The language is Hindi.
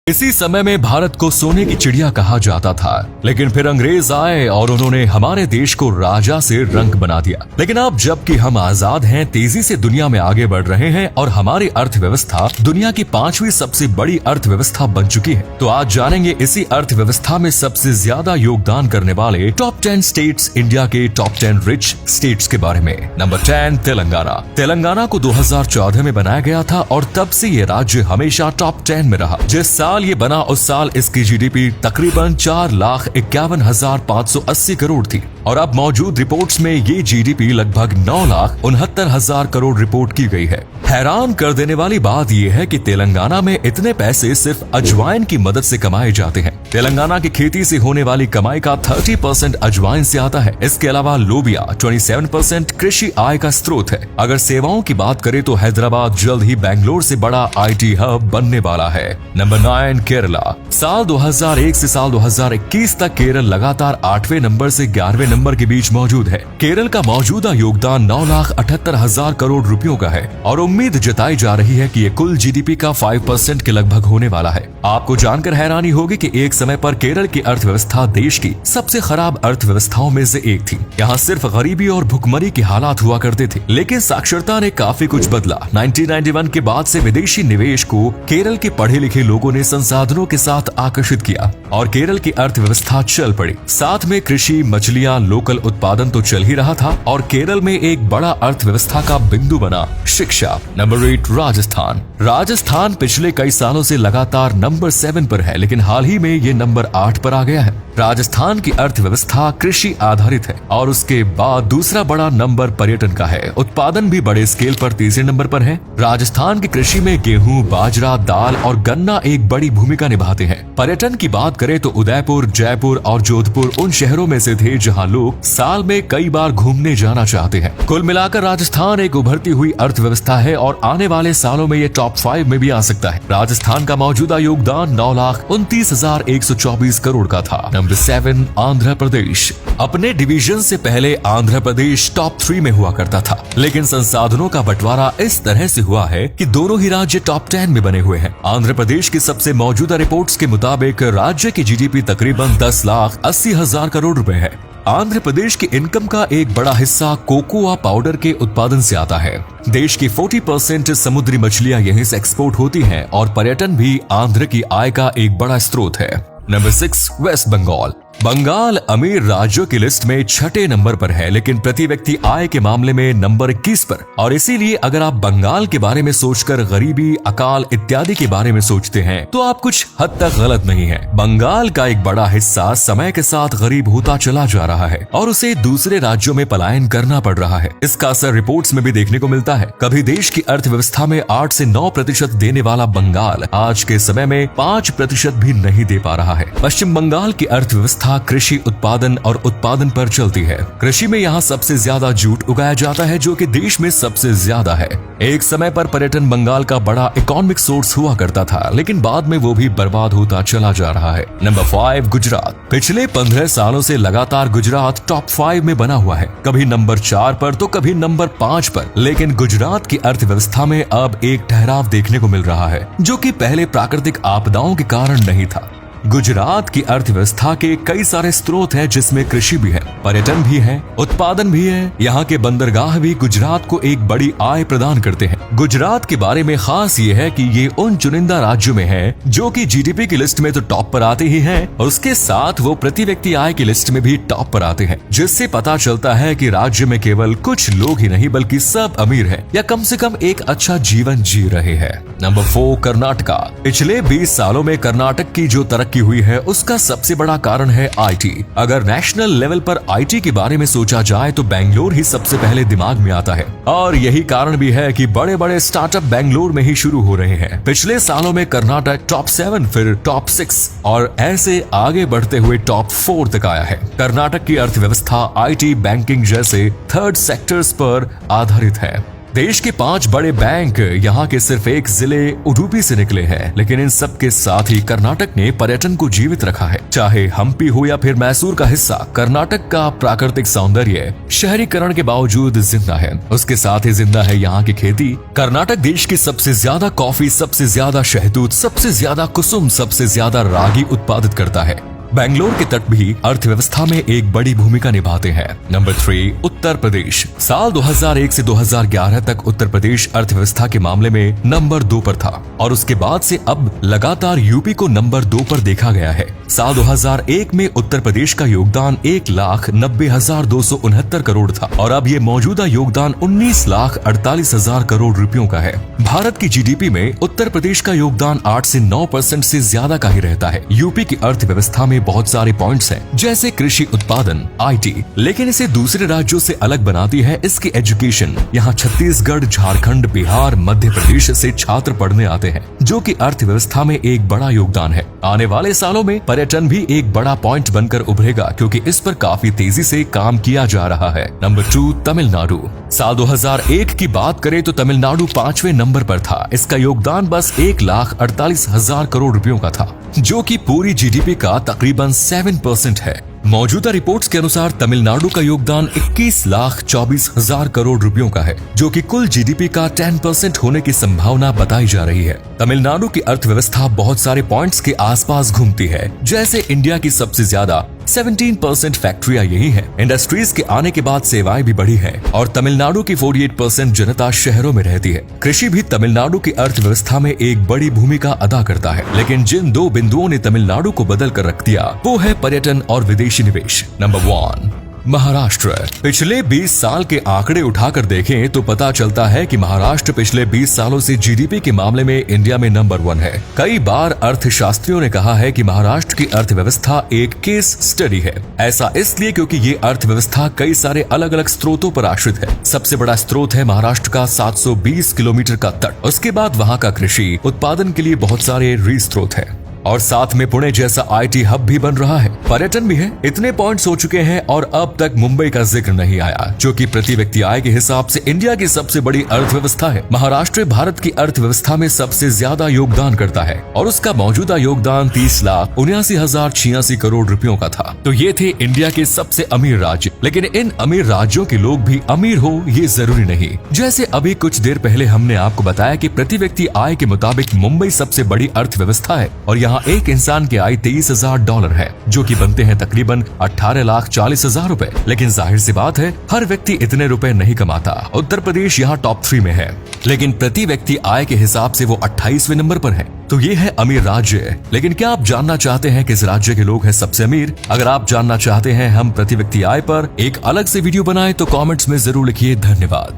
इसी समय में भारत को सोने की चिड़िया कहा जाता था, लेकिन फिर अंग्रेज आए और उन्होंने हमारे देश को राजा से रंक बना दिया। लेकिन अब जबकि हम आजाद हैं, तेजी से दुनिया में आगे बढ़ रहे हैं और हमारी अर्थव्यवस्था दुनिया की 5वीं सबसे बड़ी अर्थव्यवस्था बन चुकी है। तो आज जानेंगे इसी अर्थव्यवस्था में सबसे ज्यादा योगदान करने वाले टॉप 10 स्टेट्स, इंडिया के टॉप 10 रिच स्टेट्स के बारे में। नंबर 10, तेलंगाना। तेलंगाना को 2014 में बनाया गया था और तब से ये राज्य हमेशा टॉप 10 में रहा। जिस साल ये बना उस साल इसकी जीडीपी तकरीबन 4,51,580 करोड़ थी और अब मौजूद रिपोर्ट्स में ये जीडीपी लगभग 9,69,000 करोड़ रिपोर्ट की गई है। हैरान कर देने वाली बात यह है कि तेलंगाना में इतने पैसे सिर्फ अजवाइन की मदद से कमाए जाते हैं। तेलंगाना की खेती से होने वाली कमाई का 30% अजवाइन से आता है। इसके अलावा लोबिया 27% कृषि आय का स्रोत है। अगर सेवाओं की बात करें तो हैदराबाद जल्द ही बेंगलोर से बड़ा आईटी हब बनने वाला है। नंबर 9, केरला। साल 2001 से साल 2021 तक केरल लगातार 8वें नंबर से 11वें नंबर के बीच मौजूद है। केरल का मौजूदा योगदान 9,78,000 करोड़ रुपयों का है और उम्मीद जताई जा रही है कि ये कुल जीडीपी का 5% के लगभग होने वाला है। आपको जानकर हैरानी होगी कि एक समय पर केरल की अर्थव्यवस्था देश की सबसे खराब अर्थव्यवस्थाओं में से एक थी। यहाँ सिर्फ गरीबी और भुखमरी के हालात हुआ करते थे, लेकिन साक्षरता ने काफी कुछ बदला। 1991 के बाद से विदेशी निवेश को केरल के पढ़े लिखे लोगों ने संसाधनों के साथ आकर्षित किया और केरल की अर्थव्यवस्था चल पड़ी। साथ में कृषि, मछलियां, लोकल उत्पादन तो चल ही रहा था और केरल में एक बड़ा अर्थव्यवस्था का बिंदु बना शिक्षा। नंबर 8, राजस्थान। राजस्थान पिछले कई सालों से लगातार नंबर 7 पर है, लेकिन हाल ही में ये नंबर 8 पर आ गया है। राजस्थान की अर्थव्यवस्था कृषि आधारित है और उसके बाद दूसरा बड़ा नंबर पर्यटन का है। उत्पादन भी बड़े स्केल पर तीसरे नंबर पर है। राजस्थान की कृषि में गेहूं, बाजरा, दाल और गन्ना एक बड़ी भूमिका निभाते हैं। पर्यटन की बात करें तो उदयपुर, जयपुर और जोधपुर उन शहरों में से थे जहां लोग साल में कई बार घूमने जाना चाहते हैं। कुल मिलाकर राजस्थान एक उभरती हुई अर्थव्यवस्था है और आने वाले सालों में ये टॉप 5 में भी आ सकता है। राजस्थान का मौजूदा योगदान 9,29,124 करोड़ का था। नंबर 7, आंध्र प्रदेश। अपने डिवीजन से पहले आंध्र प्रदेश टॉप 3 में हुआ करता था, लेकिन संसाधनों का बंटवारा इस तरह से हुआ है कि दोनों ही राज्य टॉप 10 में बने हुए हैं। आंध्र प्रदेश की सबसे मौजूदा रिपोर्ट्स के मुताबिक राज्य की जीडीपी तकरीबन 10,80,000 करोड़ रुपए है। आंध्र प्रदेश की इनकम का एक बड़ा हिस्सा कोकोआ पाउडर के उत्पादन से आता है। देश की 40% समुद्री मछलियां यहीं से एक्सपोर्ट होती हैं और पर्यटन भी आंध्र की आय का एक बड़ा स्रोत है। Number 6, waste Bengal. बंगाल अमीर राज्यों की लिस्ट में 6ठे नंबर पर है, लेकिन प्रति व्यक्ति आय के मामले में नंबर 21 पर। और इसीलिए अगर आप बंगाल के बारे में सोचकर गरीबी, अकाल इत्यादि के बारे में सोचते हैं तो आप कुछ हद तक गलत नहीं है। बंगाल का एक बड़ा हिस्सा समय के साथ गरीब होता चला जा रहा है और उसे दूसरे राज्यों में पलायन करना पड़ रहा है। इसका असर रिपोर्ट्स में भी देखने को मिलता है। कभी देश की अर्थव्यवस्था में 8 से 9% देने वाला बंगाल आज के समय में 5% भी नहीं दे पा रहा है। पश्चिम बंगाल की अर्थव्यवस्था कृषि उत्पादन और उत्पादन पर चलती है। कृषि में यहाँ सबसे ज्यादा जूट उगाया जाता है, जो कि देश में सबसे ज्यादा है। एक समय पर पर्यटन बंगाल का बड़ा इकोनॉमिक सोर्स हुआ करता था, लेकिन बाद में वो भी बर्बाद होता चला जा रहा है। नंबर 5, गुजरात। पिछले 15 सालों से लगातार गुजरात टॉप 5 में बना हुआ है, कभी नंबर 4 पर तो कभी नंबर 5 पर। लेकिन गुजरात की अर्थव्यवस्था में अब एक ठहराव देखने को मिल रहा है, जो कि पहले प्राकृतिक आपदाओं के कारण नहीं था। गुजरात की अर्थव्यवस्था के कई सारे स्रोत हैं, जिसमें कृषि भी है, पर्यटन भी है, उत्पादन भी है। यहाँ के बंदरगाह भी गुजरात को एक बड़ी आय प्रदान करते हैं। गुजरात के बारे में खास ये है कि ये उन चुनिंदा राज्यों में है जो कि जीडीपी की लिस्ट में तो टॉप पर आते ही हैं और उसके साथ वो प्रति व्यक्ति आय की लिस्ट में भी टॉप पर आते हैं, जिससे पता चलता है कि राज्य में केवल कुछ लोग ही नहीं बल्कि सब अमीर हैं या कम से कम एक अच्छा जीवन जी रहे हैं। नंबर 4, कर्नाटका। पिछले 20 सालों में कर्नाटक की जो तरक्की हुई है उसका सबसे बड़ा कारण है आईटी। अगर नेशनल लेवल पर आईटी के बारे में सोचा जाए तो बेंगलोर ही सबसे पहले दिमाग में आता है और यही कारण भी है कि बड़े बड़े स्टार्टअप बेंगलोर में ही शुरू हो रहे हैं। पिछले सालों में कर्नाटक टॉप 7, फिर टॉप 6 और ऐसे आगे बढ़ते हुए टॉप 4 तक आया है। कर्नाटक की अर्थव्यवस्था आईटी, बैंकिंग जैसे थर्ड सेक्टर्स पर आधारित है। देश के 5 बड़े बैंक यहाँ के सिर्फ एक जिले उडुपी से निकले हैं, लेकिन इन सब के साथ ही कर्नाटक ने पर्यटन को जीवित रखा है। चाहे हम्पी हो या फिर मैसूर का हिस्सा, कर्नाटक का प्राकृतिक सौंदर्य शहरीकरण के बावजूद जिंदा है। उसके साथ ही जिंदा है यहाँ की खेती। कर्नाटक देश की सबसे ज्यादा कॉफी, सबसे ज्यादा शहतूत, सबसे ज्यादा कुसुम, सबसे ज्यादा रागी उत्पादित करता है। बेंगलोर के तट भी अर्थव्यवस्था में एक बड़ी भूमिका निभाते हैं। नंबर 3, उत्तर प्रदेश। साल 2001 से 2011 तक उत्तर प्रदेश अर्थव्यवस्था के मामले में नंबर 2 पर था और उसके बाद से अब लगातार यूपी को नंबर 2 पर देखा गया है। साल 2001 में उत्तर प्रदेश का योगदान 1,90,269 करोड़ था और अब ये मौजूदा योगदान 19,48,000 करोड़ रुपयों का है। भारत की जीडीपी में उत्तर प्रदेश का योगदान 8 से 9% से ज्यादा का ही रहता है। यूपी की अर्थव्यवस्था में बहुत सारे पॉइंट्स हैं, जैसे कृषि उत्पादन, आईटी, लेकिन इसे दूसरे राज्यों से अलग बनाती है इसकी एजुकेशन। यहाँ छत्तीसगढ़, झारखंड, बिहार, मध्य प्रदेश से छात्र पढ़ने आते हैं, जो कि अर्थव्यवस्था में एक बड़ा योगदान है। आने वाले सालों में पर्यटन भी एक बड़ा पॉइंट बनकर उभरेगा, क्योंकि इस पर काफी तेजी से काम किया जा रहा है। नंबर 2, तमिलनाडु। साल 2001 की बात करें तो तमिलनाडु 5वें नंबर पर था। इसका योगदान बस 1,48,000 करोड़ रुपयों का था, जो कि पूरी जीडीपी का तकरीबन 7% है। मौजूदा रिपोर्ट्स के अनुसार तमिलनाडु का योगदान 21,24,000 करोड़ रुपयों का है, जो कि कुल जीडीपी का 10% होने की संभावना बताई जा रही है। तमिलनाडु की अर्थव्यवस्था बहुत सारे पॉइंट्स के आसपास घूमती है, जैसे इंडिया की सबसे ज्यादा 17% फैक्ट्रियां यही हैं। इंडस्ट्रीज के आने के बाद सेवाएं भी बढ़ी हैं और तमिलनाडु की 48% जनता शहरों में रहती है। कृषि भी तमिलनाडु की अर्थव्यवस्था में एक बड़ी भूमिका अदा करता है, लेकिन जिन 2 बिंदुओं ने तमिलनाडु को बदल कर रख दिया वो है पर्यटन और विदेशी निवेश। नंबर 1, महाराष्ट्र। पिछले 20 साल के आंकड़े उठाकर देखें तो पता चलता है कि महाराष्ट्र पिछले 20 सालों से जीडीपी के मामले में इंडिया में नंबर 1 है। कई बार अर्थशास्त्रियों ने कहा है कि महाराष्ट्र की अर्थव्यवस्था एक केस स्टडी है। ऐसा इसलिए क्योंकि ये अर्थव्यवस्था कई सारे अलग अलग स्रोतों पर आश्रित है। सबसे बड़ा स्रोत है महाराष्ट्र का 720 किलोमीटर का तट। उसके बाद वहाँ का कृषि उत्पादन के लिए बहुत सारे स्रोत है और साथ में पुणे जैसा आईटी हब भी बन रहा है। पर्यटन भी है। इतने पॉइंट्स हो चुके हैं और अब तक मुंबई का जिक्र नहीं आया, जो कि प्रति व्यक्ति आय के हिसाब से इंडिया की सबसे बड़ी अर्थव्यवस्था है। महाराष्ट्र भारत की अर्थव्यवस्था में सबसे ज्यादा योगदान करता है और उसका मौजूदा योगदान 30,79,086 करोड़ रुपयों का था। तो ये थे इंडिया के सबसे अमीर राज्य, लेकिन इन अमीर राज्यों के लोग भी अमीर हो ये जरूरी नहीं। जैसे अभी कुछ देर पहले हमने आपको बताया कि प्रति व्यक्ति आय के मुताबिक मुंबई सबसे बड़ी अर्थव्यवस्था है और यहाँ एक इंसान की आय $23,000 है, जो कि बनते हैं तकरीबन 18,40,000 रुपए। लेकिन जाहिर सी बात है, हर व्यक्ति इतने रुपए नहीं कमाता। उत्तर प्रदेश यहाँ टॉप 3 में है, लेकिन प्रति व्यक्ति आय के हिसाब से वो 28वें नंबर पर है। तो ये है अमीर राज्य। लेकिन क्या आप जानना चाहते हैं किस राज्य के लोग हैं सबसे अमीर? अगर आप जानना चाहते हैं हम प्रति व्यक्ति आय पर एक अलग से वीडियो बनाएं तो कमेंट्स में जरूर लिखिए। धन्यवाद।